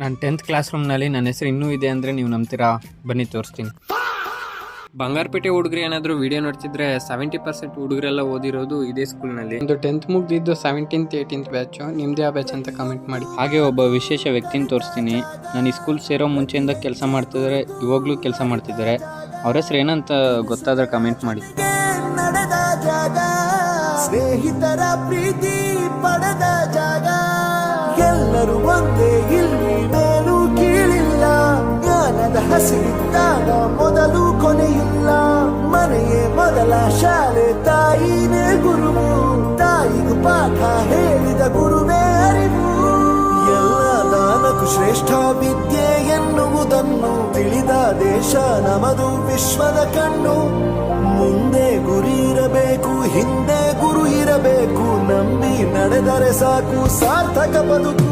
ನಾನು 10th class ರೂಮ್ನಲ್ಲಿ ನನ್ನ ಹೆಸರು ಇನ್ನೂ ಇದೆ ಅಂದರೆ ನೀವು ನಂಬ್ತೀರಾ? ಬನ್ನಿ ತೋರಿಸ್ತೀನಿ. ಬಂಗಾರಪೇಟೆ ಹುಡುಗರು ಏನಾದರೂ ವಿಡಿಯೋ ನೋಡ್ತಿದ್ರೆ 70% ಹುಡುಗರೆಲ್ಲ ಓದಿರೋದು ಇದೇ ಸ್ಕೂಲ್ನಲ್ಲಿ. ಒಂದು 10th ಮುಗ್ದಿದ್ದು 17th 18th ಬ್ಯಾಚು. ನಿಮ್ದೇ ಆ ಬ್ಯಾಚ್ ಅಂತ ಕಮೆಂಟ್ ಮಾಡಿ. ಹಾಗೆ ಒಬ್ಬ ವಿಶೇಷ ವ್ಯಕ್ತಿನ ತೋರಿಸ್ತೀನಿ. ನಾನು ಈ ಸ್ಕೂಲ್ ಸೇರೋ ಮುಂಚೆಯಿಂದ ಕೆಲಸ ಮಾಡ್ತಿದ್ದಾರೆ, ಇವಾಗಲೂ ಕೆಲಸ ಮಾಡ್ತಿದ್ದಾರೆ. ಅವ್ರ ಹೆಸರು ಏನಂತ ಗೊತ್ತಾದ್ರೆ ಕಮೆಂಟ್ ಮಾಡಿ. ಸ್ನೇಹಿತರ ಪ್ರೀತಿ ಪಡೆದ ಜಾಗ, ಎಲ್ಲರೂ ಒಂದೇ, ಇಲ್ಲಿ ಮೇಲೂ ಕೀಳಿಲ್ಲ. ಜ್ಞಾನದ ಹಸಿರಿದ್ದಾಗ ಮೊದಲು ಕೊನೆಯಿಲ್ಲ. ಮನೆಯೇ ಮೊದಲ ಶಾಲೆ, ತಾಯಿನೇ ಗುರುವು. ತಾಯಿಗೂ ಪಾಠ ಹೇಳಿದ ಗುರುವೇ ಅರಿವು. ಎಲ್ಲ ದಾನಕ್ಕೂ ಶ್ರೇಷ್ಠ ವಿದ್ಯೆ ಎನ್ನುವುದನ್ನು ತಿಳಿದ ದೇಶ ನಮದು, ವಿಶ್ವದ ಕಣ್ಣು. ಮುಂದೆ ಗುರಿ ಇರಬೇಕು, ಹಿಂದೆ ಗುರು ಇರಬೇಕು. ನಂಬಿ ನಡೆದರೆ ಸಾಕು ಸಾರ್ಥಕ ಬದುಕು.